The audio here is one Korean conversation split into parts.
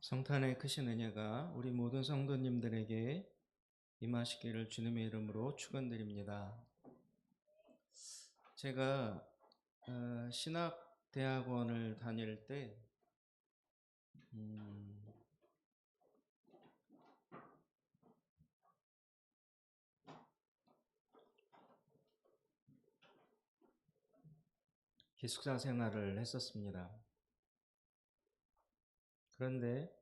성탄의 크신 은혜가 우리 모든 성도님들에게 임하시기를 주님의 이름으로 축원드립니다. 제가 신학대학원을 다닐 때 음, 기숙사 생활을 했었습니다. 그런데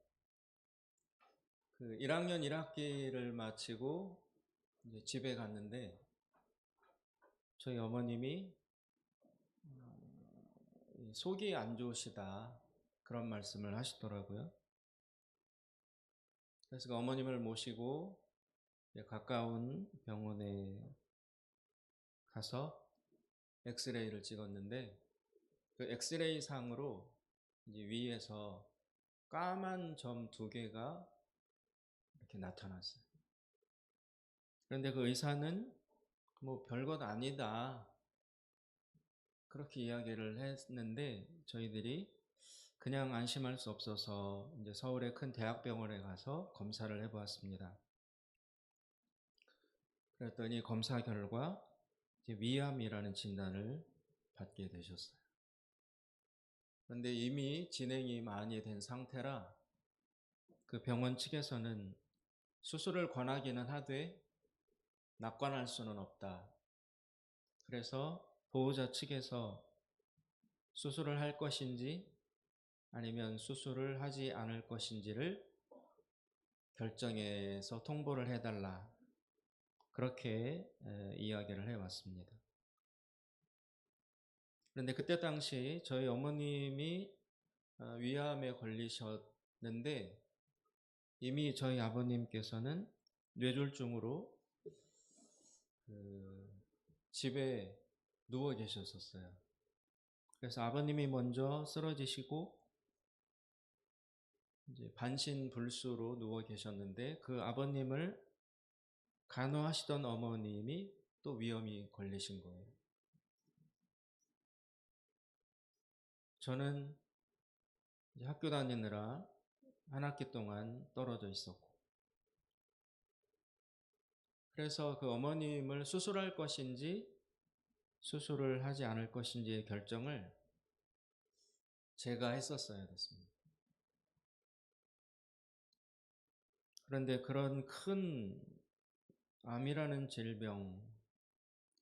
그 1학년 1학기를 마치고 이제 집에 갔는데 저희 어머님이 속이 안 좋으시다 그런 말씀을 하시더라고요. 그래서 그 어머님을 모시고 가까운 병원에 가서 엑스레이를 찍었는데 그 엑스레이 상으로 이제 위에서 까만 점 두 개가 이렇게 나타났어요. 그런데 그 의사는 뭐 별것 아니다 그렇게 이야기를 했는데 저희들이 그냥 안심할 수 없어서 이제 서울의 큰 대학병원에 가서 검사를 해보았습니다. 그랬더니 검사 결과 이제 위암이라는 진단을 받게 되셨어요. 그런데 이미 진행이 많이 된 상태라 그 병원 측에서는 수술을 권하기는 하되 낙관할 수는 없다. 그래서 보호자 측에서 수술을 할 것인지 아니면 수술을 하지 않을 것인지를 결정해서 통보를 해달라. 그렇게 이야기를 해왔습니다. 그런데 그때 당시 저희 어머님이 위암에 걸리셨는데 이미 저희 아버님께서는 뇌졸중으로 집에 누워 계셨었어요. 그래서 아버님이 먼저 쓰러지시고 이제 반신불수로 누워 계셨는데 그 아버님을 간호하시던 어머님이 또 위험이 걸리신 거예요. 저는 이제 학교 다니느라 한 학기 동안 떨어져 있었고, 그래서 그 어머님을 수술할 것인지 수술을 하지 않을 것인지의 결정을 제가 했었어야 됐습니다. 그런데 그런 큰 암이라는 질병,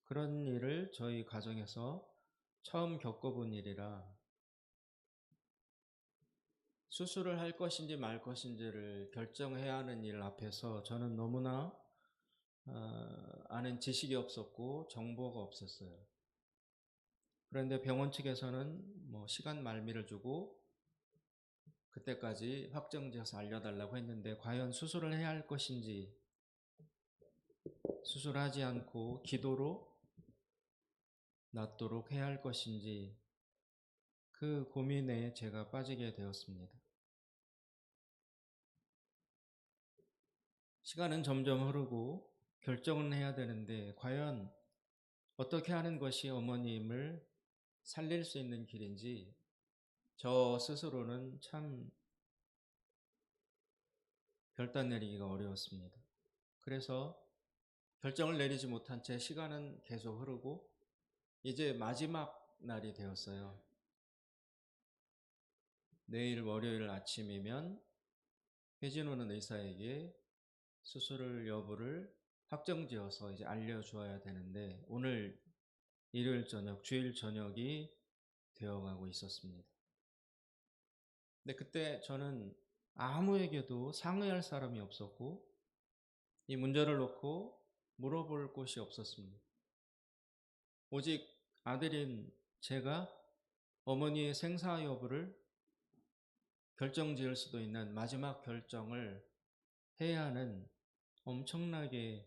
그런 일을 저희 가정에서 처음 겪어본 일이라 수술을 할 것인지 말 것인지를 결정해야 하는 일 앞에서 저는 너무나 아는 지식이 없었고 정보가 없었어요. 그런데 병원 측에서는 뭐 시간 말미를 주고 그때까지 확정지어서 알려달라고 했는데 과연 수술을 해야 할 것인지 수술하지 않고 기도로 낫도록 해야 할 것인지 그 고민에 제가 빠지게 되었습니다. 시간은 점점 흐르고 결정은 해야 되는데 과연 어떻게 하는 것이 어머님을 살릴 수 있는 길인지 저 스스로는 참 결단 내리기가 어려웠습니다. 그래서 결정을 내리지 못한 채 시간은 계속 흐르고 이제 마지막 날이 되었어요. 내일 월요일 아침이면 회진호는 의사에게 수술 여부를 확정지어서 이제 알려주어야 되는데 오늘 일요일 저녁, 주일 저녁이 되어가고 있었습니다. 근데 그때 저는 아무에게도 상의할 사람이 없었고 이 문제를 놓고 물어볼 곳이 없었습니다. 오직 아들인 제가 어머니의 생사 여부를 결정지을 수도 있는 마지막 결정을 해야 하는 엄청나게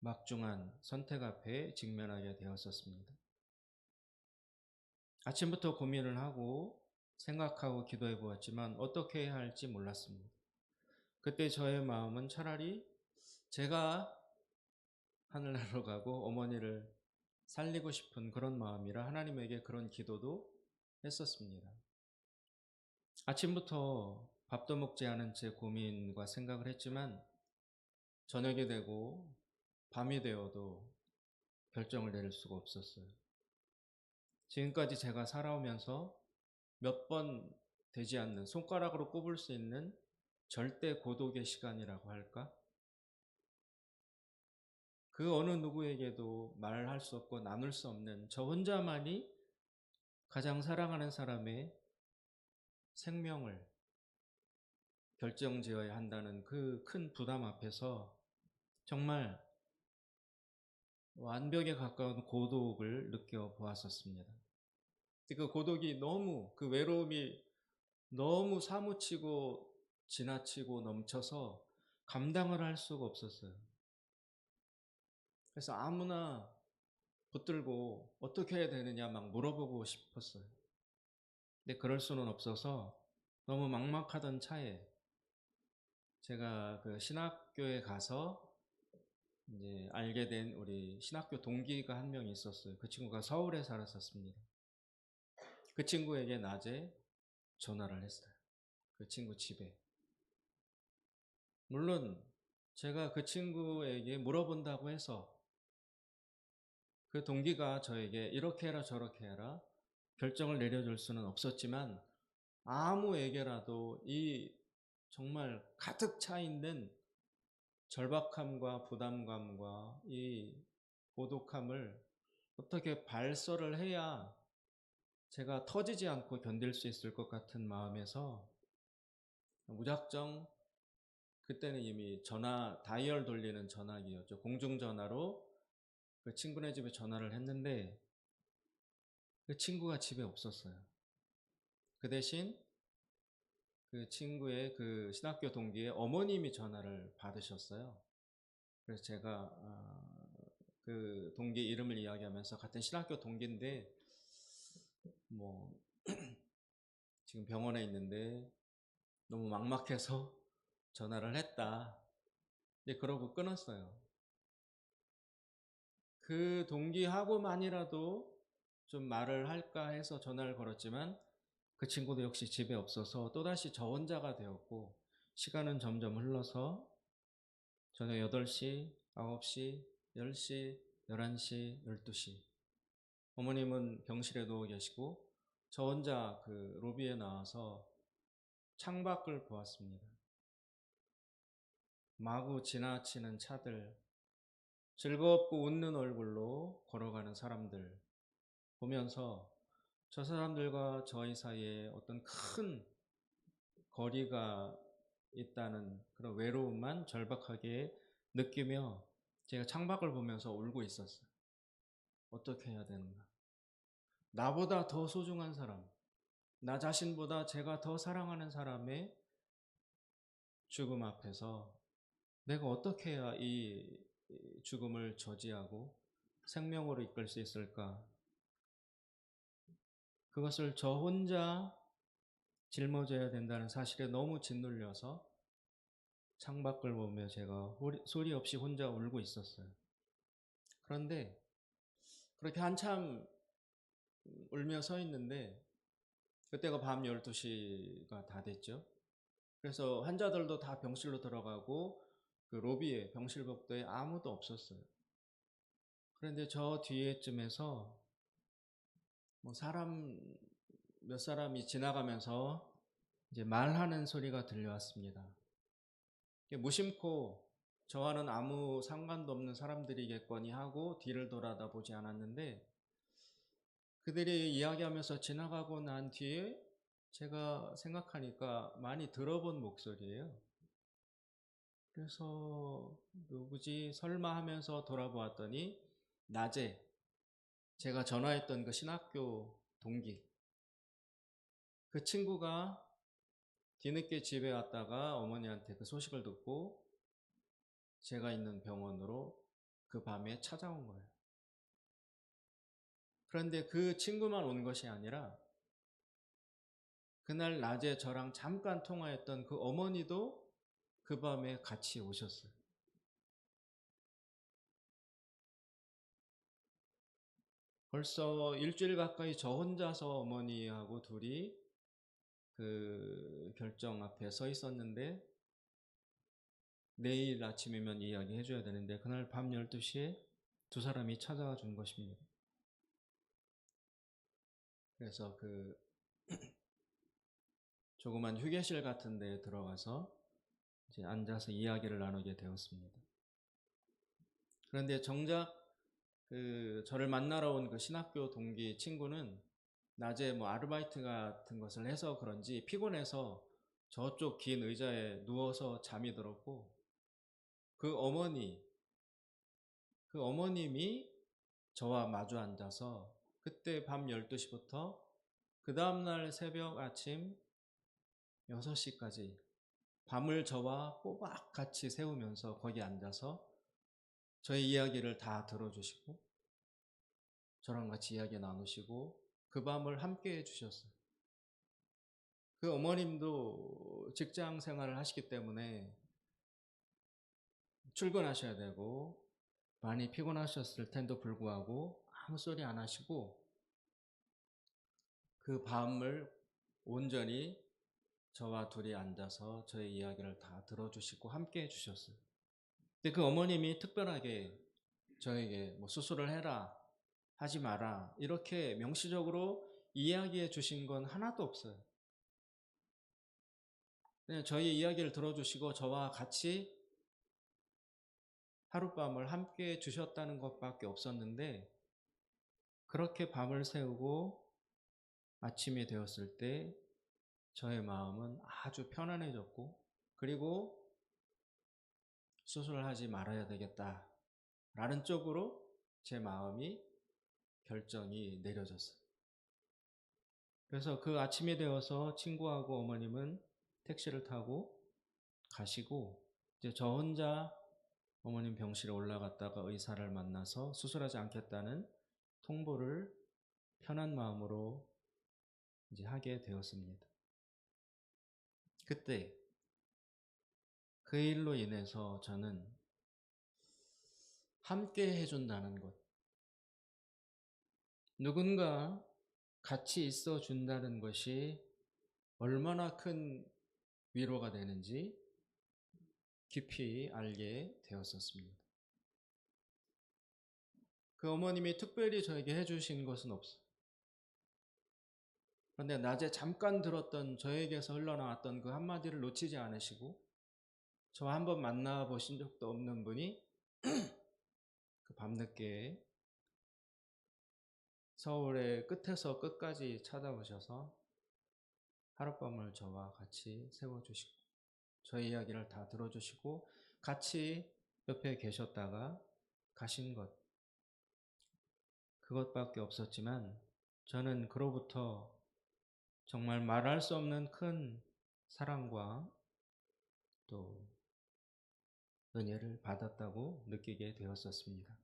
막중한 선택 앞에 직면하게 되었었습니다. 아침부터 고민을 하고 생각하고 기도해 보았지만 어떻게 해야 할지 몰랐습니다. 그때 저의 마음은 차라리 제가 하늘나라로 가고 어머니를 살리고 싶은 그런 마음이라 하나님에게 그런 기도도 했었습니다. 아침부터 밥도 먹지 않은 채 고민과 생각을 했지만 저녁이 되고 밤이 되어도 결정을 내릴 수가 없었어요. 지금까지 제가 살아오면서 몇 번 되지 않는, 손가락으로 꼽을 수 있는 절대 고독의 시간이라고 할까? 그 어느 누구에게도 말할 수 없고 나눌 수 없는 저 혼자만이 가장 사랑하는 사람의 생명을 결정지어야 한다는 그 큰 부담 앞에서 정말 완벽에 가까운 고독을 느껴보았었습니다. 그 고독이 너무, 그 외로움이 너무 사무치고 지나치고 넘쳐서 감당을 할 수가 없었어요. 그래서 아무나 붙들고 어떻게 해야 되느냐 막 물어보고 싶었어요. 근데 그럴 수는 없어서 너무 막막하던 차에 제가 그 신학교에 가서 이제 알게 된 우리 신학교 동기가 한 명 있었어요. 그 친구가 서울에 살았었습니다. 그 친구에게 낮에 전화를 했어요. 그 친구 집에. 물론 제가 그 친구에게 물어본다고 해서 그 동기가 저에게 이렇게 해라 저렇게 해라 결정을 내려줄 수는 없었지만 아무에게라도 이 정말 가득 차 있는 절박함과 부담감과 이 고독함을 어떻게 발설을 해야 제가 터지지 않고 견딜 수 있을 것 같은 마음에서 무작정, 그때는 이미 다이얼 돌리는 전화기였죠. 공중전화로 그 친구네 집에 전화를 했는데 그 친구가 집에 없었어요. 그 대신 그 친구의 그 신학교 동기의 어머님이 전화를 받으셨어요. 그래서 제가 그 동기 이름을 이야기하면서 같은 신학교 동기인데 뭐 지금 병원에 있는데 너무 막막해서 전화를 했다. 네, 그러고 끊었어요. 그 동기하고만이라도 좀 말을 할까 해서 전화를 걸었지만 그 친구도 역시 집에 없어서 또다시 저 혼자가 되었고 시간은 점점 흘러서 저녁 8시, 9시, 10시, 11시, 12시 어머님은 병실에 누워 계시고 저 혼자 그 로비에 나와서 창밖을 보았습니다. 마구 지나치는 차들, 즐겁고 웃는 얼굴로 걸어가는 사람들 보면서 저 사람들과 저희 사이에 어떤 큰 거리가 있다는 그런 외로움만 절박하게 느끼며 제가 창밖을 보면서 울고 있었어요. 어떻게 해야 되는가? 나보다 더 소중한 사람, 나 자신보다 제가 더 사랑하는 사람의 죽음 앞에서 내가 어떻게 해야 이 죽음을 저지하고 생명으로 이끌 수 있을까? 그것을 저 혼자 짊어져야 된다는 사실에 너무 짓눌려서 창밖을 보며 제가 소리 없이 혼자 울고 있었어요. 그런데 그렇게 한참 울며 서 있는데 그때가 밤 12시가 다 됐죠. 그래서 환자들도 다 병실로 들어가고 그 로비에 병실 복도에 아무도 없었어요. 그런데 저 뒤에쯤에서 뭐 몇 사람이 지나가면서 이제 말하는 소리가 들려왔습니다. 무심코 저와는 아무 상관도 없는 사람들이겠거니 하고 뒤를 돌아다 보지 않았는데 그들이 이야기하면서 지나가고 난 뒤에 제가 생각하니까 많이 들어본 목소리예요. 그래서 누구지 설마 하면서 돌아보았더니 낮에 제가 전화했던 그 신학교 동기, 그 친구가 뒤늦게 집에 왔다가 어머니한테 그 소식을 듣고 제가 있는 병원으로 그 밤에 찾아온 거예요. 그런데 그 친구만 온 것이 아니라 그날 낮에 저랑 잠깐 통화했던 그 어머니도 그 밤에 같이 오셨어요. 벌써 일주일 가까이 저 혼자서 어머니하고 둘이 그 결정 앞에 서 있었는데 내일 아침이면 이야기해 줘야 되는데 그날 밤 12시에 두 사람이 찾아와 준 것입니다. 그래서 그 조그만 휴게실 같은 데 들어가서 이제 앉아서 이야기를 나누게 되었습니다. 그런데 정작 그 저를 만나러 온 그 신학교 동기 친구는 낮에 뭐 아르바이트 같은 것을 해서 그런지 피곤해서 저쪽 긴 의자에 누워서 잠이 들었고 그 어머님이 저와 마주 앉아서 그때 밤 12시부터 그 다음날 새벽 아침 6시까지 밤을 저와 꼬박 같이 새우면서 거기 앉아서 저의 이야기를 다 들어주시고 저랑 같이 이야기 나누시고 그 밤을 함께 해주셨어요. 그 어머님도 직장 생활을 하시기 때문에 출근하셔야 되고 많이 피곤하셨을 텐데도 불구하고 아무 소리 안 하시고 그 밤을 온전히 저와 둘이 앉아서 저의 이야기를 다 들어주시고 함께 해주셨어요. 근데 그 어머님이 특별하게 저에게 뭐 수술을 해라, 하지 마라 이렇게 명시적으로 이야기해 주신 건 하나도 없어요. 그냥 저희 이야기를 들어주시고 저와 같이 하룻밤을 함께 해 주셨다는 것밖에 없었는데 그렇게 밤을 새우고 아침이 되었을 때 저의 마음은 아주 편안해졌고 그리고 수술을 하지 말아야 되겠다 라는 쪽으로 제 마음이 결정이 내려졌어요. 그래서 그 아침이 되어서 친구하고 어머님은 택시를 타고 가시고 이제 저 혼자 어머님 병실에 올라갔다가 의사를 만나서 수술하지 않겠다는 통보를 편한 마음으로 이제 하게 되었습니다. 그때 그 일로 인해서 저는 함께 해준다는 것, 누군가 같이 있어 준다는 것이 얼마나 큰 위로가 되는지 깊이 알게 되었었습니다. 그 어머님이 특별히 저에게 해주신 것은 없어요. 그런데 낮에 잠깐 들었던 저에게서 흘러나왔던 그 한마디를 놓치지 않으시고 저와 한번 만나보신 적도 없는 분이 그 밤늦게 서울의 끝에서 끝까지 찾아오셔서 하룻밤을 저와 같이 세워주시고 저의 이야기를 다 들어주시고 같이 옆에 계셨다가 가신 것, 그것밖에 없었지만 저는 그로부터 정말 말할 수 없는 큰 사랑과 또 은혜를 받았다고 느끼게 되었었습니다.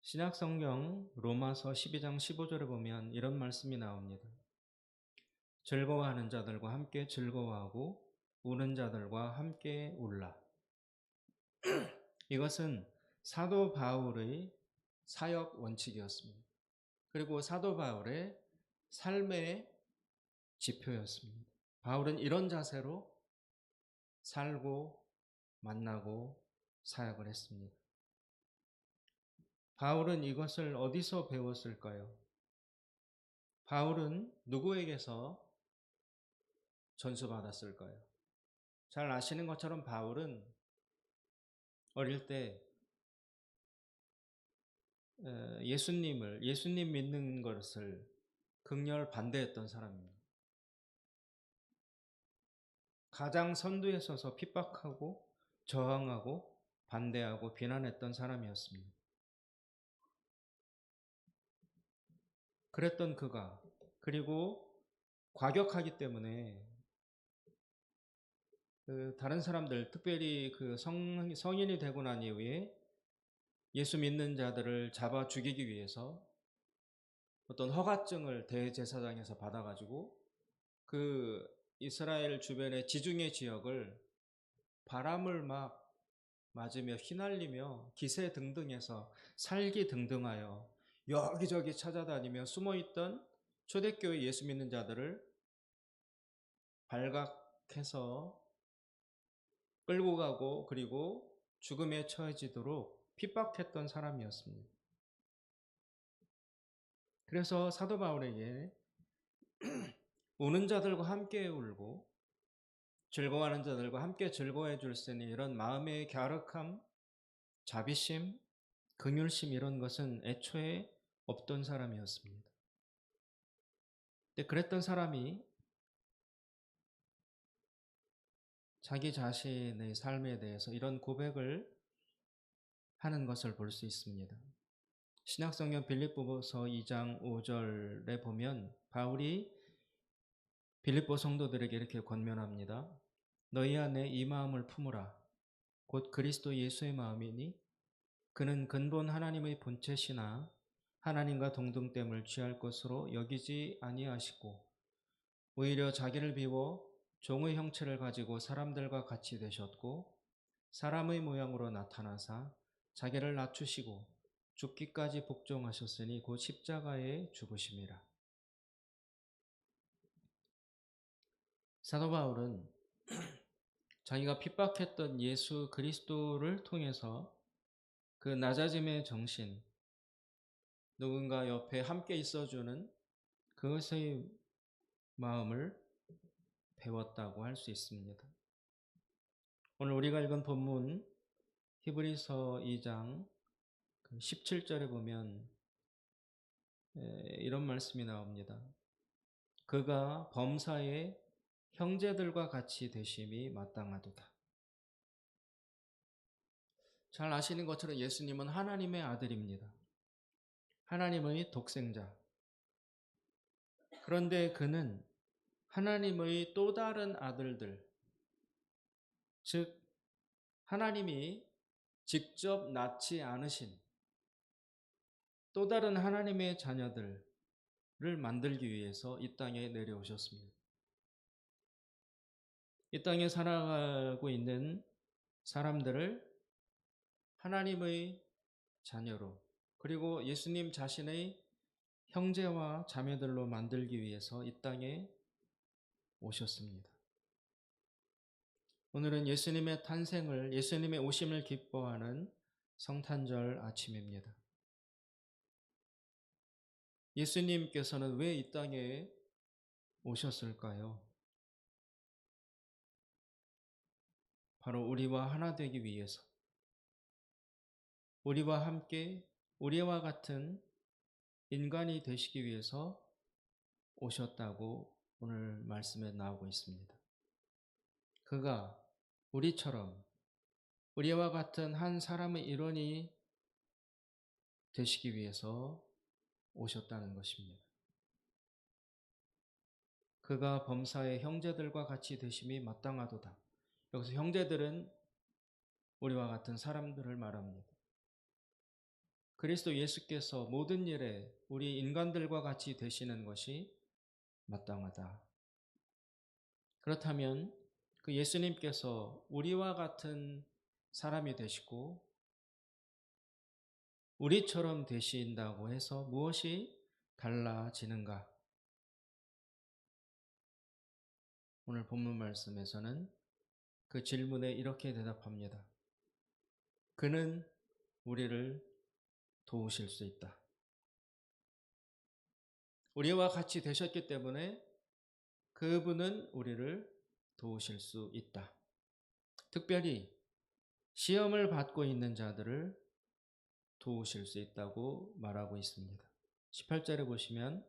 신약성경 로마서 12장 15절에 보면 이런 말씀이 나옵니다. 즐거워하는 자들과 함께 즐거워하고 우는 자들과 함께 울라. 이것은 사도 바울의 사역 원칙이었습니다. 그리고 사도 바울의 삶의 지표였습니다. 바울은 이런 자세로 살고 만나고 사역을 했습니다. 바울은 이것을 어디서 배웠을까요? 바울은 누구에게서 전수받았을까요? 잘 아시는 것처럼 바울은 어릴 때 예수님 믿는 것을 극렬 반대했던 사람입니다. 가장 선두에 서서 핍박하고 저항하고 반대하고 비난했던 사람이었습니다. 그랬던 그가 그리고 과격하기 때문에 다른 사람들 특별히 그 성인이 되고 난 이후에 예수 믿는 자들을 잡아 죽이기 위해서 어떤 허가증을 대제사장에서 받아가지고 그 이스라엘 주변의 지중해 지역을 바람을 막 맞으며 휘날리며 기세 등등해서 살기 등등하여 여기저기 찾아다니며 숨어있던 초대교회 예수 믿는 자들을 발각해서 끌고 가고 그리고 죽음에 처해지도록 핍박했던 사람이었습니다. 그래서 사도 바울에게 우는 자들과 함께 울고 즐거워하는 자들과 함께 즐거워해 줄 수 있는 이런 마음의 갸륵함, 자비심, 긍휼심 이런 것은 애초에 없던 사람이었습니다. 근데 그랬던 사람이 자기 자신의 삶에 대해서 이런 고백을 하는 것을 볼 수 있습니다. 신약성경 빌립보서 2장 5절에 보면 바울이 빌립보 성도들에게 이렇게 권면합니다. 너희 안에 이 마음을 품으라. 곧 그리스도 예수의 마음이니 그는 근본 하나님의 본체시나 하나님과 동등됨을 취할 것으로 여기지 아니하시고 오히려 자기를 비워 종의 형체를 가지고 사람들과 같이 되셨고 사람의 모양으로 나타나사 자기를 낮추시고 죽기까지 복종하셨으니 곧 십자가에 죽으심이라. 사도 바울은 자기가 핍박했던 예수 그리스도를 통해서 그 낮아짐의 정신, 누군가 옆에 함께 있어주는 그것의 마음을 배웠다고 할 수 있습니다. 오늘 우리가 읽은 본문 히브리서 2장 17절에 보면 이런 말씀이 나옵니다. 그가 범사의 형제들과 같이 되심이 마땅하도다. 잘 아시는 것처럼 예수님은 하나님의 아들입니다. 하나님의 독생자. 그런데 그는 하나님의 또 다른 아들들, 즉 하나님이 직접 낳지 않으신 또 다른 하나님의 자녀들을 만들기 위해서 이 땅에 내려오셨습니다. 이 땅에 살아가고 있는 사람들을 하나님의 자녀로 그리고 예수님 자신의 형제와 자매들로 만들기 위해서 이 땅에 오셨습니다. 오늘은 예수님의 탄생을, 예수님의 오심을 기뻐하는 성탄절 아침입니다. 예수님께서는 왜 이 땅에 오셨을까요? 바로 우리와 하나 되기 위해서, 우리와 함께 우리와 같은 인간이 되시기 위해서 오셨다고 오늘 말씀에 나오고 있습니다. 그가 우리처럼 우리와 같은 한 사람의 일원이 되시기 위해서 오셨다는 것입니다. 그가 범사의 형제들과 같이 되심이 마땅하도다. 여기서 형제들은 우리와 같은 사람들을 말합니다. 그리스도 예수께서 모든 일에 우리 인간들과 같이 되시는 것이 마땅하다. 그렇다면 그 예수님께서 우리와 같은 사람이 되시고 우리처럼 되신다고 해서 무엇이 달라지는가? 오늘 본문 말씀에서는 그 질문에 이렇게 대답합니다. 그는 우리를 도우실 수 있다. 우리와 같이 되셨기 때문에 그분은 우리를 도우실 수 있다. 특별히 시험을 받고 있는 자들을 도우실 수 있다고 말하고 있습니다. 18절에 보시면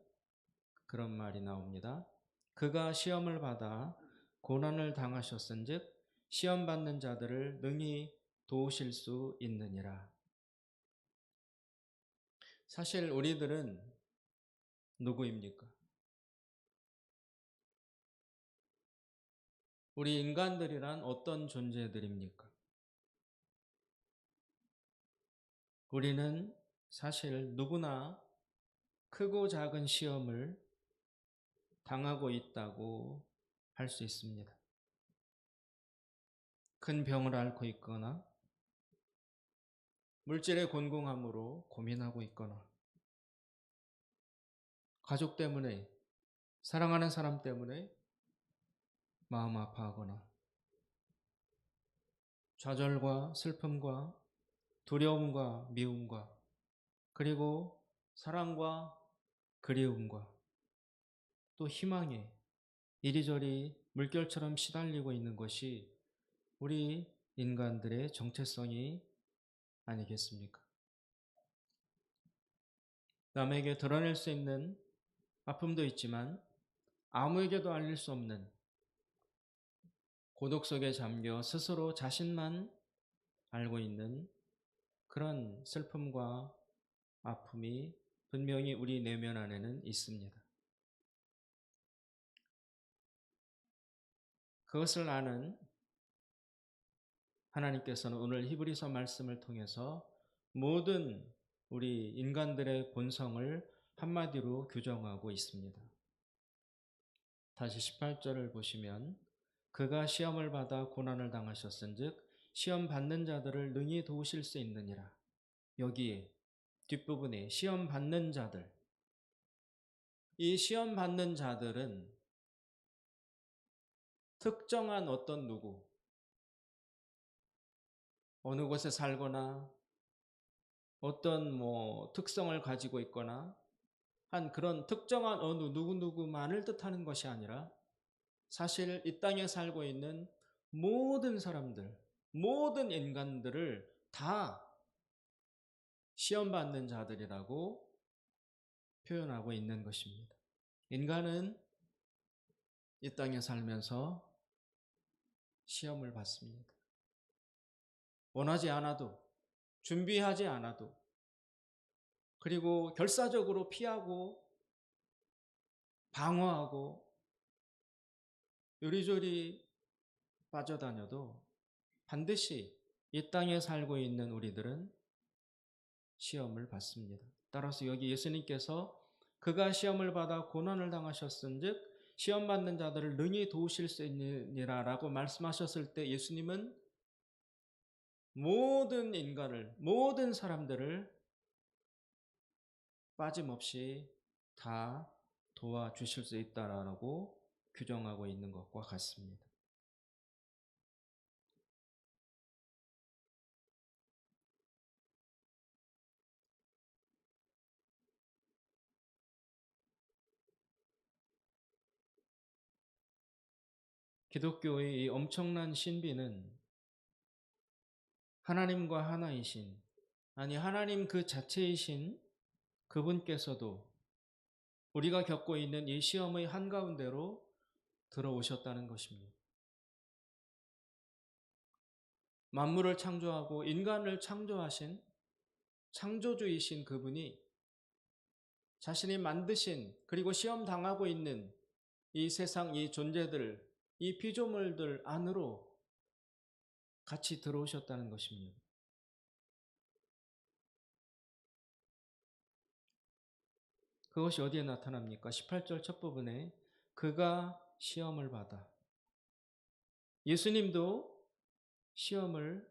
그런 말이 나옵니다. 그가 시험을 받아 고난을 당하셨은즉 시험 받는 자들을 능히 도우실 수 있느니라. 사실 우리들은 누구입니까? 우리 인간들이란 어떤 존재들입니까? 우리는 사실 누구나 크고 작은 시험을 당하고 있다고 할 수 있습니다. 큰 병을 앓고 있거나 물질의 곤궁함으로 고민하고 있거나 가족 때문에 사랑하는 사람 때문에 마음 아파하거나 좌절과 슬픔과 두려움과 미움과 그리고 사랑과 그리움과 또 희망에 이리저리 물결처럼 시달리고 있는 것이 우리 인간들의 정체성이 아니겠습니까? 남에게 드러낼 수 있는 아픔도 있지만 아무에게도 알릴 수 없는 고독 속에 잠겨 스스로 자신만 알고 있는 그런 슬픔과 아픔이 분명히 우리 내면 안에는 있습니다. 그것을 아는 하나님께서는 오늘 히브리서 말씀을 통해서 모든 우리 인간들의 본성을 한마디로 규정하고 있습니다. 다시 18절을 보시면 그가 시험을 받아 고난을 당하셨은즉 시험 받는 자들을 능히 도우실 수 있느니라. 여기에 뒷부분에 시험 받는 자들, 이 시험 받는 자들은 특정한 어떤 누구, 어느 곳에 살거나 어떤 특성을 가지고 있거나 한 그런 특정한 어느 누구누구만을 뜻하는 것이 아니라 사실 이 땅에 살고 있는 모든 사람들, 모든 인간들을 다 시험받는 자들이라고 표현하고 있는 것입니다. 인간은 이 땅에 살면서 시험을 받습니다. 원하지 않아도, 준비하지 않아도, 그리고 결사적으로 피하고 방어하고 요리조리 빠져다녀도 반드시 이 땅에 살고 있는 우리들은 시험을 받습니다. 따라서 여기 예수님께서 그가 시험을 받아 고난을 당하셨은즉 시험 받는 자들을 능히 도우실 수 있느니라 라고 말씀하셨을 때 예수님은 모든 인간을, 모든 사람들을 빠짐없이 다 도와주실 수 있다라고 규정하고 있는 것과 같습니다. 기독교의 이 엄청난 신비는 하나님과 하나이신, 아니 하나님 그 자체이신 그분께서도 우리가 겪고 있는 이 시험의 한가운데로 들어오셨다는 것입니다. 만물을 창조하고 인간을 창조하신 창조주이신 그분이 자신이 만드신 그리고 시험 당하고 있는 이 세상 이 존재들, 이 피조물들 안으로 같이 들어오셨다는 것입니다. 그것이 어디에 나타납니까? 18절 첫 부분에 그가 시험을 받아. 예수님도 시험을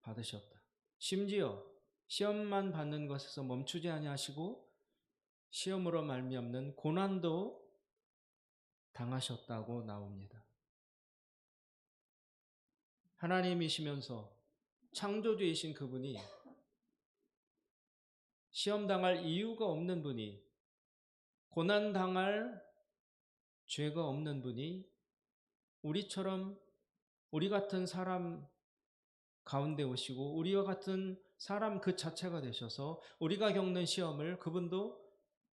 받으셨다. 심지어 시험만 받는 것에서 멈추지 아니하시고 시험으로 말미암는 고난도 당하셨다고 나옵니다. 하나님이시면서 창조주이신 그분이 시험 당할 이유가 없는 분이 고난 당할 죄가 없는 분이 우리처럼 우리 같은 사람 가운데 오시고 우리와 같은 사람 그 자체가 되셔서 우리가 겪는 시험을 그분도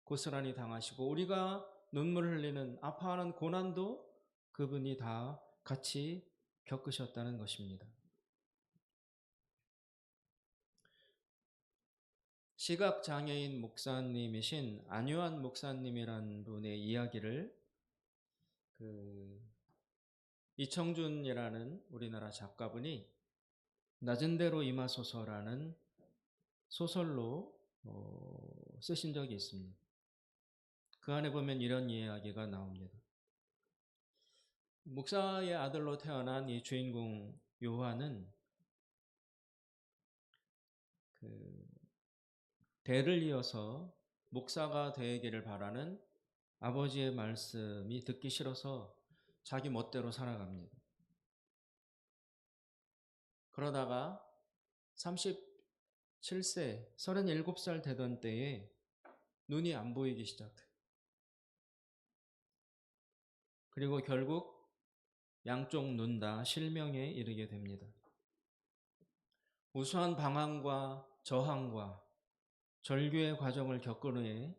고스란히 당하시고 우리가 눈물을 흘리는 아파하는 고난도 그분이 다 같이 겪으셨다는 것입니다. 시각장애인 목사님이신 안유한 목사님이란 분의 이야기를 이청준이라는 우리나라 작가분이 낮은 대로 임하소서라는 소설로 쓰신 적이 있습니다. 그 안에 보면 이런 이야기가 나옵니다. 목사의 아들로 태어난 이 주인공 요한은 대를 이어서 목사가 되기를 바라는 아버지의 말씀이 듣기 싫어서 자기 멋대로 살아갑니다. 그러다가 37세, 37살 되던 때에 눈이 안 보이기 시작해요. 그리고 결국 양쪽 눈 다 실명에 이르게 됩니다. 우수한 방황과 저항과 절규의 과정을 겪은 후에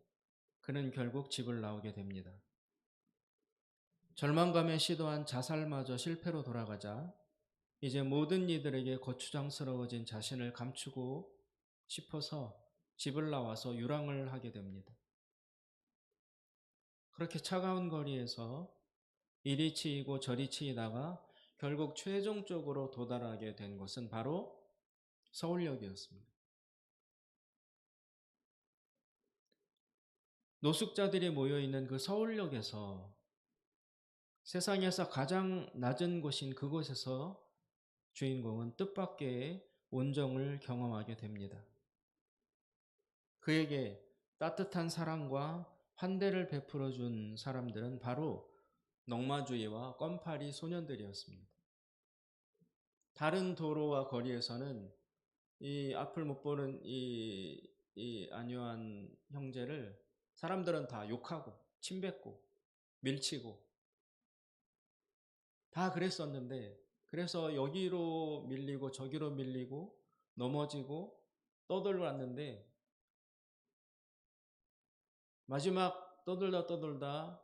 그는 결국 집을 나오게 됩니다. 절망감에 시도한 자살마저 실패로 돌아가자 이제 모든 이들에게 거추장스러워진 자신을 감추고 싶어서 집을 나와서 유랑을 하게 됩니다. 그렇게 차가운 거리에서 이리 치이고 저리 치이다가 결국 최종적으로 도달하게 된 곳은 바로 서울역이었습니다. 노숙자들이 모여있는 그 서울역에서 세상에서 가장 낮은 곳인 그곳에서 주인공은 뜻밖의 온정을 경험하게 됩니다. 그에게 따뜻한 사랑과 환대를 베풀어 준 사람들은 바로 넝마주이와 껌파리 소년들이었습니다. 다른 도로와 거리에서는 이 앞을 못 보는 이 안요한 형제를 사람들은 다 욕하고 침뱉고 밀치고 다 그랬었는데, 그래서 여기로 밀리고 저기로 밀리고 넘어지고 떠돌았는데 마지막 떠돌다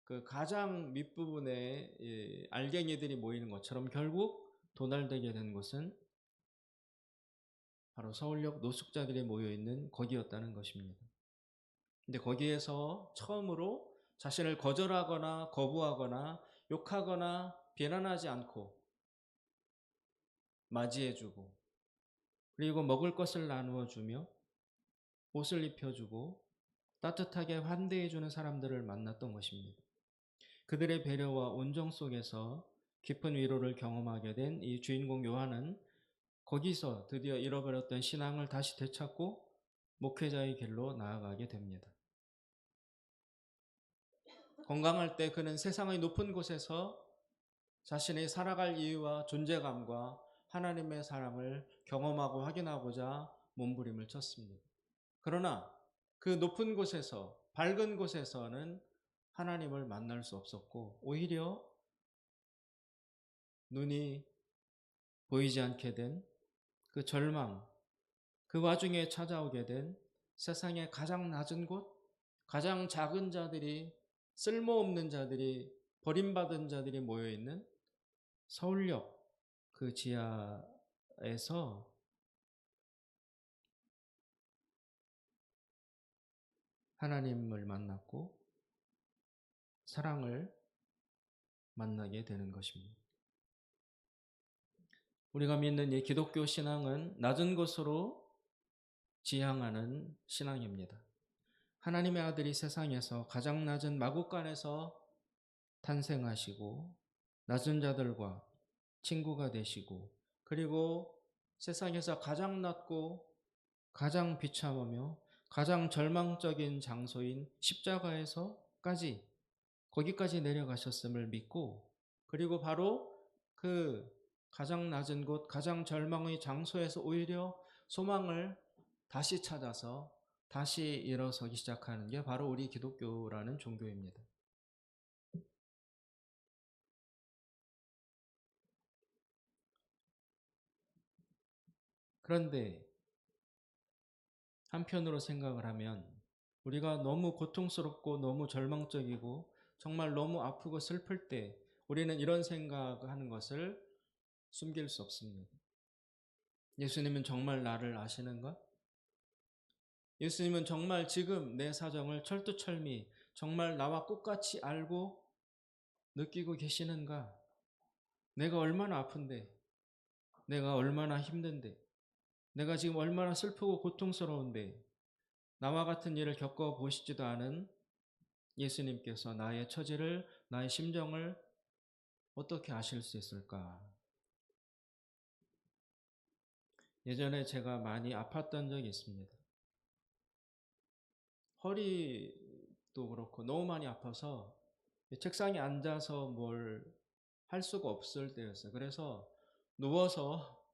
그 가장 밑부분에 알갱이들이 모이는 것처럼 결국 도달되게 된 곳은 바로 서울역 노숙자들이 모여있는 거기였다는 것입니다. 근데 거기에서 처음으로 자신을 거절하거나 거부하거나 욕하거나 비난하지 않고 맞이해주고, 그리고 먹을 것을 나누어 주며 옷을 입혀주고 따뜻하게 환대해주는 사람들을 만났던 것입니다. 그들의 배려와 온정 속에서 깊은 위로를 경험하게 된 이 주인공 요한은 거기서 드디어 잃어버렸던 신앙을 다시 되찾고 목회자의 길로 나아가게 됩니다. 건강할 때 그는 세상의 높은 곳에서 자신의 살아갈 이유와 존재감과 하나님의 사랑을 경험하고 확인하고자 몸부림을 쳤습니다. 그러나 그 높은 곳에서, 밝은 곳에서는 하나님을 만날 수 없었고 오히려 눈이 보이지 않게 된 그 절망, 그 와중에 찾아오게 된 세상의 가장 낮은 곳, 가장 작은 자들이, 쓸모없는 자들이, 버림받은 자들이 모여있는 서울역 그 지하에서 하나님을 만났고 사랑을 만나게 되는 것입니다. 우리가 믿는 이 기독교 신앙은 낮은 곳으로 지향하는 신앙입니다. 하나님의 아들이 세상에서 가장 낮은 마구간에서 탄생하시고 낮은 자들과 친구가 되시고, 그리고 세상에서 가장 낮고 가장 비참하며 가장 절망적인 장소인 십자가에서까지 거기까지 내려가셨음을 믿고, 그리고 바로 그 가장 낮은 곳, 가장 절망의 장소에서 오히려 소망을 다시 찾아서 다시 일어서기 시작하는 게 바로 우리 기독교라는 종교입니다. 그런데 한편으로 생각을 하면 우리가 너무 고통스럽고 너무 절망적이고 정말 너무 아프고 슬플 때 우리는 이런 생각하는 것을 숨길 수 없습니다. 예수님은 정말 나를 아시는가? 예수님은 정말 지금 내 사정을 철두철미 정말 나와 똑같이 알고 느끼고 계시는가? 내가 얼마나 아픈데, 내가 얼마나 힘든데, 내가 지금 얼마나 슬프고 고통스러운데 나와 같은 일을 겪어보시지도 않은 예수님께서 나의 처지를, 나의 심정을 어떻게 아실 수 있을까? 예전에 제가 많이 아팠던 적이 있습니다. 허리도 그렇고 너무 많이 아파서 책상에 앉아서 뭘 할 수가 없을 때였어요. 그래서 누워서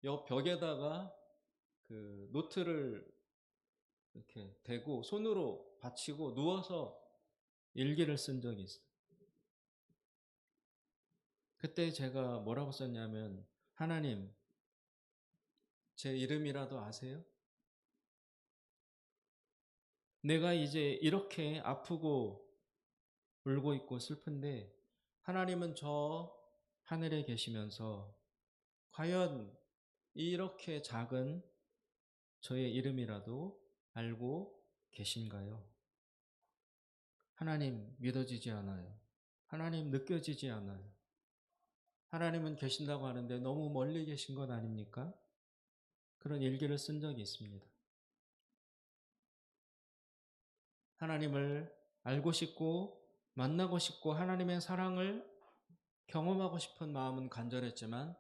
옆 벽에다가 그 노트를 이렇게 대고 손으로 받치고 누워서 일기를 쓴 적이 있어요. 그때 제가 뭐라고 썼냐면, 하나님, 제 이름이라도 아세요? 내가 이제 이렇게 아프고 울고 있고 슬픈데 하나님은 저 하늘에 계시면서 과연 이렇게 작은 저의 이름이라도 알고 계신가요? 하나님 믿어지지 않아요. 하나님 느껴지지 않아요. 하나님은 계신다고 하는데 너무 멀리 계신 것 아닙니까? 그런 일기를 쓴 적이 있습니다. 하나님을 알고 싶고 만나고 싶고 하나님의 사랑을 경험하고 싶은 마음은 간절했지만,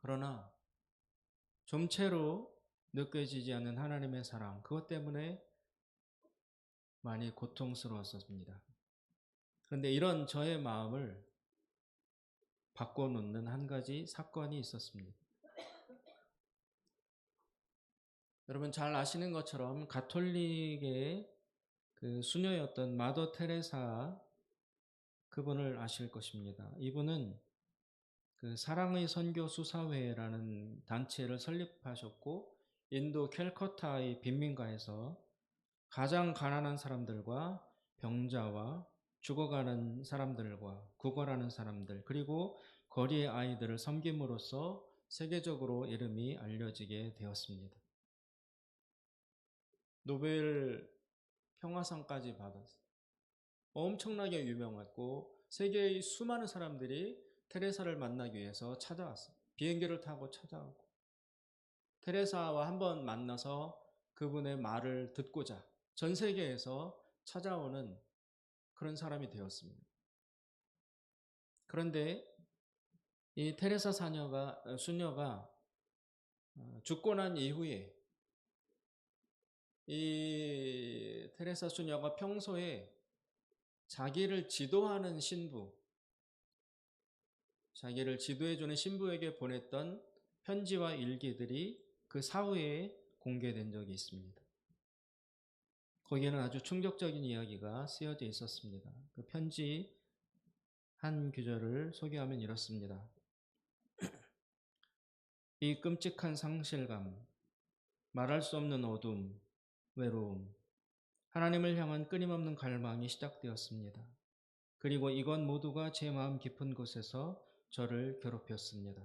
그러나 좀채로 느껴지지 않는 하나님의 사랑, 그것 때문에 많이 고통스러웠습니다. 그런데 이런 저의 마음을 바꿔놓는 한 가지 사건이 있었습니다. 여러분 잘 아시는 것처럼 가톨릭의 그 수녀였던 마더 테레사, 그분을 아실 것입니다. 이분은 그 사랑의 선교 수사회라는 단체를 설립하셨고, 인도 캘커타의 빈민가에서 가장 가난한 사람들과 병자와 죽어가는 사람들과 구걸하는 사람들, 그리고 거리의 아이들을 섬김으로써 세계적으로 이름이 알려지게 되었습니다. 노벨 평화상까지 받았어요. 엄청나게 유명했고 세계의 수많은 사람들이 테레사를 만나기 위해서 찾아왔어요. 비행기를 타고 찾아오고 테레사와 한번 만나서 그분의 말을 듣고자 전 세계에서 찾아오는 그런 사람이 되었습니다. 그런데 이 테레사 수녀가 죽고 난 이후에 이 테레사 수녀가 평소에 자기를 지도하는 신부, 자기를 지도해주는 신부에게 보냈던 편지와 일기들이 그 사후에 공개된 적이 있습니다. 거기에는 아주 충격적인 이야기가 쓰여져 있었습니다. 그 편지 한 구절을 소개하면 이렇습니다. 이 끔찍한 상실감, 말할 수 없는 어둠, 외로움, 하나님을 향한 끊임없는 갈망이 시작되었습니다. 그리고 이것 모두가 제 마음 깊은 곳에서 저를 괴롭혔습니다.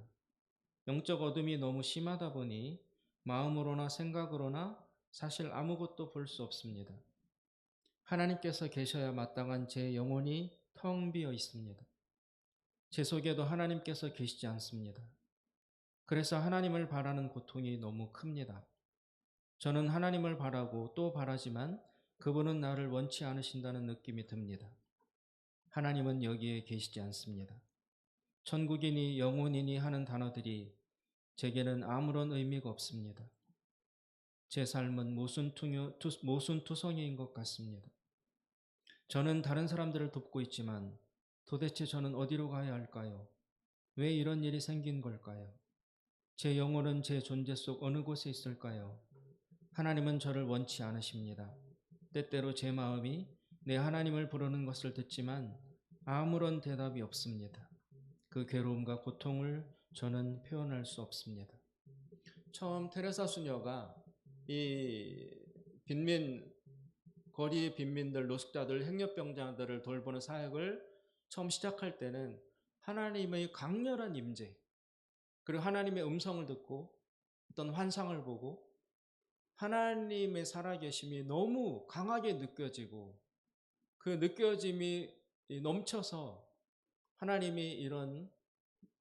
영적 어둠이 너무 심하다 보니 마음으로나 생각으로나 사실 아무것도 볼 수 없습니다. 하나님께서 계셔야 마땅한 제 영혼이 텅 비어 있습니다. 제 속에도 하나님께서 계시지 않습니다. 그래서 하나님을 바라는 고통이 너무 큽니다. 저는 하나님을 바라고 또 바라지만 그분은 나를 원치 않으신다는 느낌이 듭니다. 하나님은 여기에 계시지 않습니다. 천국이니 영혼이니 하는 단어들이 제게는 아무런 의미가 없습니다. 제 삶은 모순투성이인 것 같습니다. 저는 다른 사람들을 돕고 있지만 도대체 저는 어디로 가야 할까요? 왜 이런 일이 생긴 걸까요? 제 영혼은 제 존재 속 어느 곳에 있을까요? 하나님은 저를 원치 않으십니다. 때때로 제 마음이 내 하나님을 부르는 것을 듣지만 아무런 대답이 없습니다. 그 괴로움과 고통을 저는 표현할 수 없습니다. 처음 테레사 수녀가 이 거리 빈민들, 노숙자들, 행렬병자들을 돌보는 사역을 처음 시작할 때는 하나님의 강렬한 임재, 그리고 하나님의 음성을 듣고 어떤 환상을 보고 하나님의 살아계심이 너무 강하게 느껴지고 그 느껴짐이 넘쳐서 하나님이 이런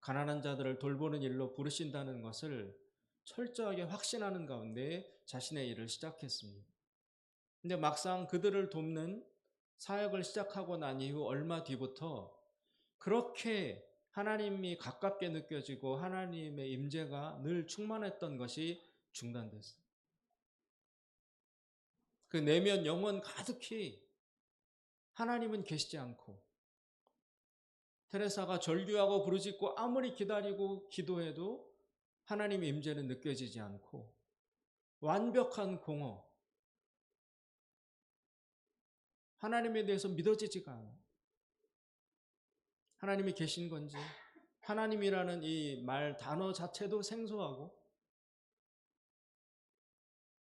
가난한 자들을 돌보는 일로 부르신다는 것을 철저하게 확신하는 가운데 자신의 일을 시작했습니다. 근데 막상 그들을 돕는 사역을 시작하고 난 이후 얼마 뒤부터 그렇게 하나님이 가깝게 느껴지고 하나님의 임재가 늘 충만했던 것이 중단됐어요. 그 내면 영혼 가득히 하나님은 계시지 않고 테레사가 절규하고 부르짖고 아무리 기다리고 기도해도 하나님의 임재는 느껴지지 않고 완벽한 공허, 하나님에 대해서 믿어지지가 않아요. 하나님이 계신 건지, 하나님이라는 이 말 단어 자체도 생소하고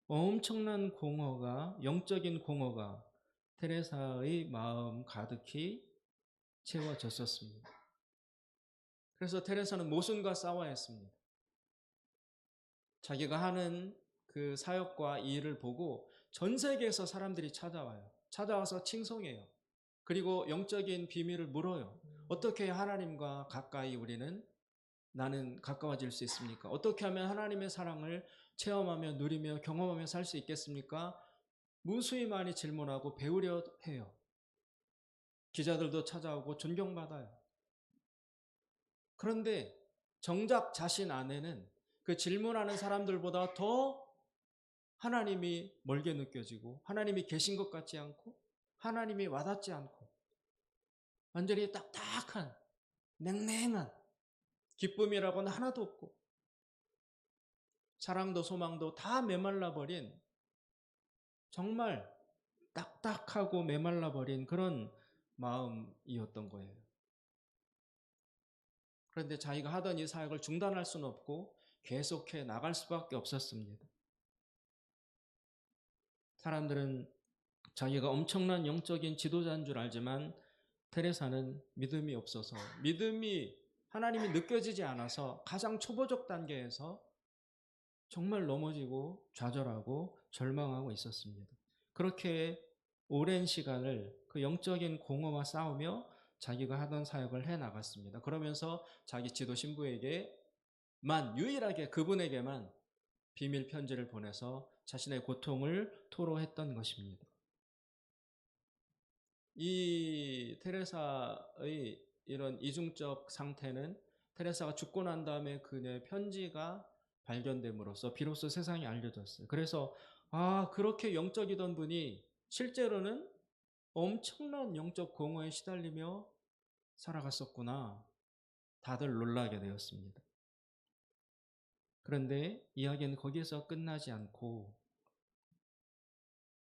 엄청난 공허가, 영적인 공허가 테레사의 마음 가득히 채워졌었습니다. 그래서 테레사는 모순과 싸워야 했습니다. 자기가 하는 그 사역과 이 일을 보고 전 세계에서 사람들이 찾아와요. 찾아와서 칭송해요. 그리고 영적인 비밀을 물어요. 어떻게 하나님과 가까이 나는 가까워질 수 있습니까? 어떻게 하면 하나님의 사랑을 체험하며 누리며 경험하며 살 수 있겠습니까? 무수히 많이 질문하고 배우려 해요. 기자들도 찾아오고 존경받아요. 그런데 정작 자신 안에는 그 질문하는 사람들보다 더 하나님이 멀게 느껴지고 하나님이 계신 것 같지 않고 하나님이 와닿지 않고 완전히 딱딱한 냉랭한 기쁨이라고는 하나도 없고 사랑도 소망도 다 메말라버린 정말 딱딱하고 메말라버린 그런 마음이었던 거예요. 그런데 자기가 하던 이 사역을 중단할 수는 없고 계속해 나갈 수밖에 없었습니다. 사람들은 자기가 엄청난 영적인 지도자인 줄 알지만 테레사는 믿음이 없어서 하나님이 느껴지지 않아서 가장 초보적 단계에서 정말 넘어지고 좌절하고 절망하고 있었습니다. 그렇게 오랜 시간을 그 영적인 공허와 싸우며 자기가 하던 사역을 해나갔습니다. 그러면서 자기 지도 신부에게만 유일하게 그분에게만 비밀 편지를 보내서 자신의 고통을 토로했던 것입니다. 이 테레사의 이런 이중적 상태는 테레사가 죽고 난 다음에 그녀의 편지가 발견됨으로써 비로소 세상에 알려졌어요. 그래서 그렇게 영적이던 분이 실제로는 엄청난 영적 공허에 시달리며 살아갔었구나. 다들 놀라게 되었습니다. 그런데 이야기는 거기에서 끝나지 않고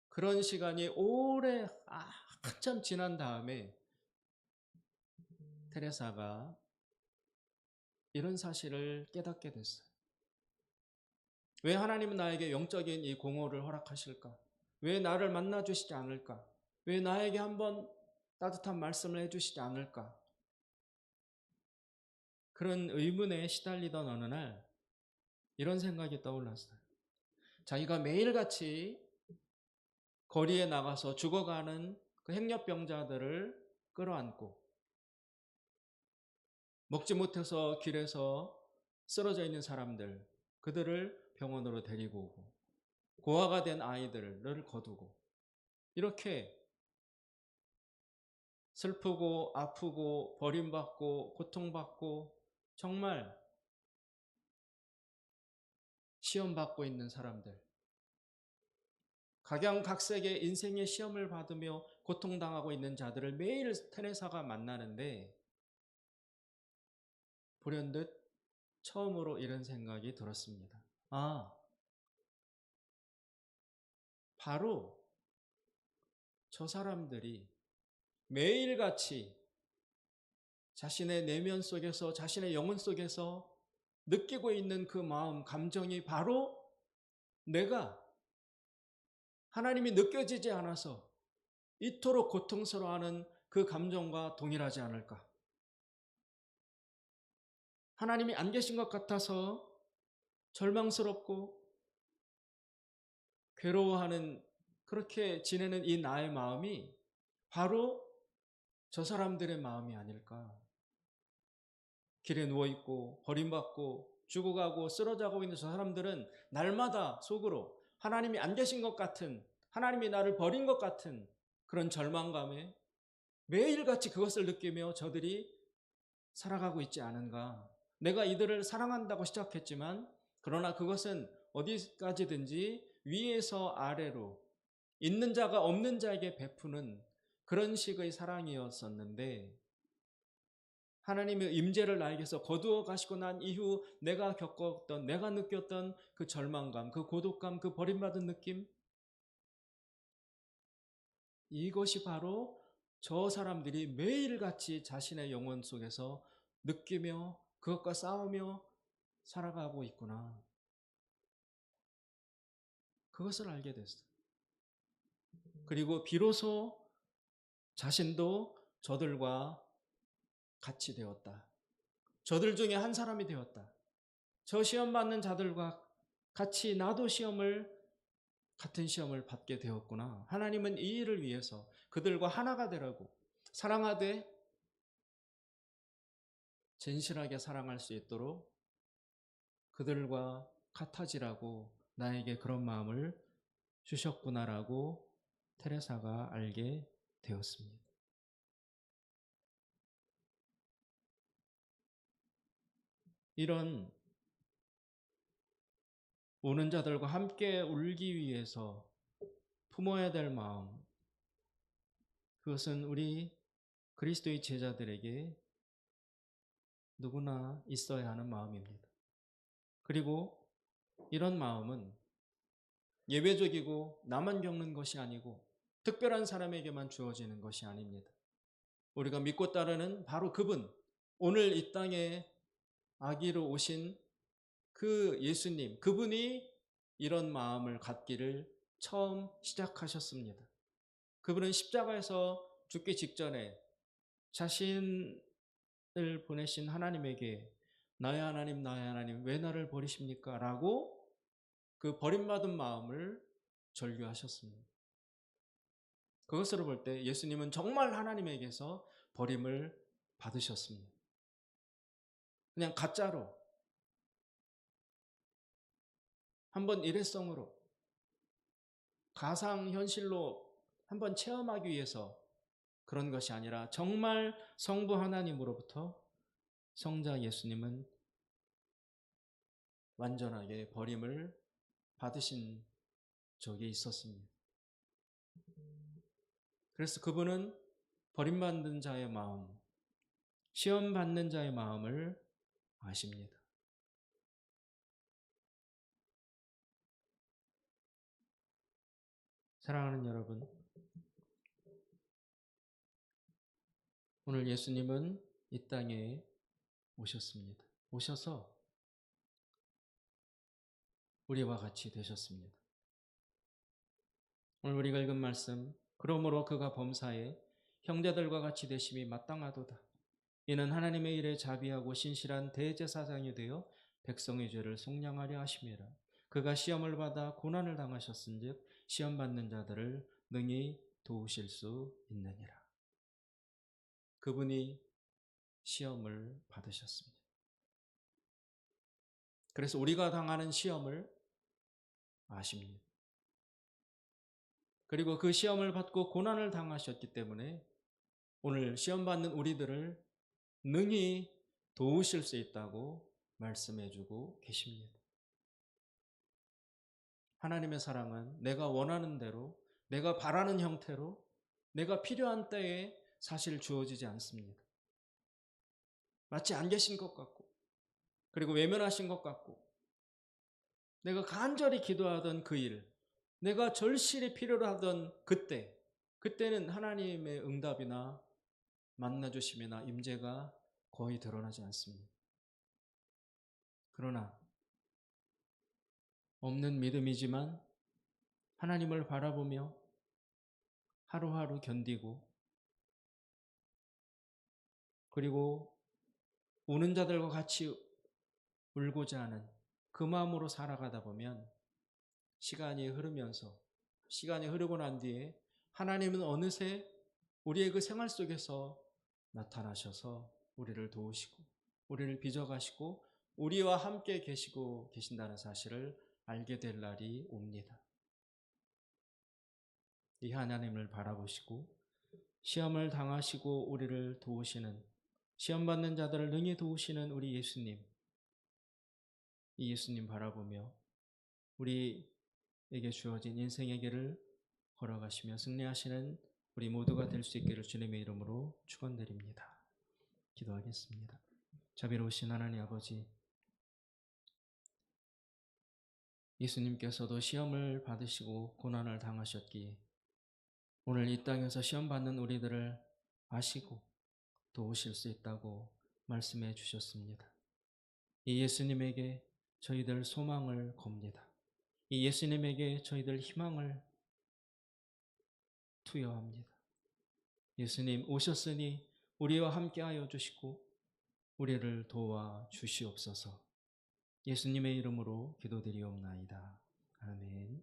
그런 시간이 오래 한참 지난 다음에 테레사가 이런 사실을 깨닫게 됐어요. 왜 하나님은 나에게 영적인 이 공허를 허락하실까? 왜 나를 만나주시지 않을까? 왜 나에게 한번 따뜻한 말씀을 해주시지 않을까? 그런 의문에 시달리던 어느 날 이런 생각이 떠올랐어요. 자기가 매일같이 거리에 나가서 죽어가는 그 행렬병자들을 끌어안고 먹지 못해서 길에서 쓰러져 있는 사람들, 그들을 병원으로 데리고 오고 고아가 된 아이들을 거두고 이렇게 슬프고 아프고 버림받고 고통받고 정말 시험받고 있는 사람들, 각양각색의 인생의 시험을 받으며 고통당하고 있는 자들을 매일 테레사가 만나는데 불현듯 처음으로 이런 생각이 들었습니다. 바로 저 사람들이 매일같이 자신의 내면 속에서 자신의 영혼 속에서 느끼고 있는 그 마음, 감정이 바로 내가 하나님이 느껴지지 않아서 이토록 고통스러워하는 그 감정과 동일하지 않을까? 하나님이 안 계신 것 같아서 절망스럽고 괴로워하는 그렇게 지내는 이 나의 마음이 바로 저 사람들의 마음이 아닐까? 길에 누워있고 버림받고 죽어가고 쓰러져가고 있는 저 사람들은 날마다 속으로 하나님이 안 계신 것 같은, 하나님이 나를 버린 것 같은 그런 절망감에 매일같이 그것을 느끼며 저들이 살아가고 있지 않은가. 내가 이들을 사랑한다고 시작했지만 그러나 그것은 어디까지든지 위에서 아래로 있는 자가 없는 자에게 베푸는 그런 식의 사랑이었었는데 하나님의 임재를 나에게서 거두어 가시고 난 이후 내가 겪었던, 내가 느꼈던 그 절망감, 그 고독감, 그 버림받은 느낌, 이것이 바로 저 사람들이 매일같이 자신의 영혼 속에서 느끼며 그것과 싸우며 살아가고 있구나. 그것을 알게 됐어요. 그리고 비로소 자신도 저들과 같이 되었다. 저들 중에 한 사람이 되었다. 저 시험 받는 자들과 같이 나도 같은 시험을 받게 되었구나. 하나님은 이 일을 위해서 그들과 하나가 되라고, 사랑하되 진실하게 사랑할 수 있도록 그들과 같아지라고 나에게 그런 마음을 주셨구나라고 테레사가 알게 되었습니다. 이런 우는 자들과 함께 울기 위해서 품어야 될 마음, 그것은 우리 그리스도의 제자들에게 누구나 있어야 하는 마음입니다. 그리고 이런 마음은 예외적이고 나만 겪는 것이 아니고 특별한 사람에게만 주어지는 것이 아닙니다. 우리가 믿고 따르는 바로 그분, 오늘 이 땅에 아기로 오신 그 예수님, 그분이 이런 마음을 갖기를 처음 시작하셨습니다. 그분은 십자가에서 죽기 직전에 자신을 보내신 하나님에게 나의 하나님, 나의 하나님, 왜 나를 버리십니까? 라고 그 버림받은 마음을 절규하셨습니다. 그것으로 볼 때 예수님은 정말 하나님에게서 버림을 받으셨습니다. 그냥 가짜로, 한번 일회성으로, 가상현실로 한번 체험하기 위해서 그런 것이 아니라 정말 성부 하나님으로부터 성자 예수님은 완전하게 버림을 받으신 적이 있었습니다. 그래서 그분은 버림받는 자의 마음, 시험받는 자의 마음을 아십니다. 사랑하는 여러분, 오늘 예수님은 이 땅에 오셨습니다. 오셔서 우리와 같이 되셨습니다. 오늘 우리가 읽은 말씀, 그러므로 그가 범사에 형제들과 같이 되심이 마땅하도다. 이는 하나님의 일에 자비하고 신실한 대제사장이 되어 백성의 죄를 속량하려 하심이라. 그가 시험을 받아 고난을 당하셨은즉 시험 받는 자들을 능히 도우실 수 있느니라. 그분이 시험을 받으셨습니다. 그래서 우리가 당하는 시험을 아십니다. 그리고 그 시험을 받고 고난을 당하셨기 때문에 오늘 시험 받는 우리들을 능히 도우실 수 있다고 말씀해 주고 계십니다. 하나님의 사랑은 내가 원하는 대로, 내가 바라는 형태로, 내가 필요한 때에 사실 주어지지 않습니다. 마치 안 계신 것 같고, 그리고 외면하신 것 같고, 내가 간절히 기도하던 그 일, 내가 절실히 필요로 하던 그때는 하나님의 응답이나 만나주심이나 임재가 거의 드러나지 않습니다. 그러나 없는 믿음이지만 하나님을 바라보며 하루하루 견디고, 그리고 우는 자들과 같이 울고자 하는 그 마음으로 살아가다 보면 시간이 흐르고 난 뒤에 하나님은 어느새 우리의 그 생활 속에서 나타나셔서 우리를 도우시고 우리를 빚어가시고 우리와 함께 계시고 계신다는 사실을 알게 될 날이 옵니다. 이 하나님을 바라보시고 시험을 당하시고 우리를 도우시는, 시험 받는 자들을 능히 도우시는 우리 예수님, 이 예수님 바라보며 우리에게 주어진 인생의 길을 걸어가시며 승리하시는 우리 모두가 될 수 있기를 주님의 이름으로 축원드립니다. 기도하겠습니다. 자비로우신 하나님 아버지, 예수님께서도 시험을 받으시고 고난을 당하셨기에 오늘 이 땅에서 시험 받는 우리들을 아시고 도우실 수 있다고 말씀해 주셨습니다. 이 예수님에게 저희들 소망을 겁니다. 이 예수님에게 저희들 희망을 투여합니다. 예수님 오셨으니 우리와 함께하여 주시고 우리를 도와 주시옵소서. 예수님의 이름으로 기도드리옵나이다. 아멘.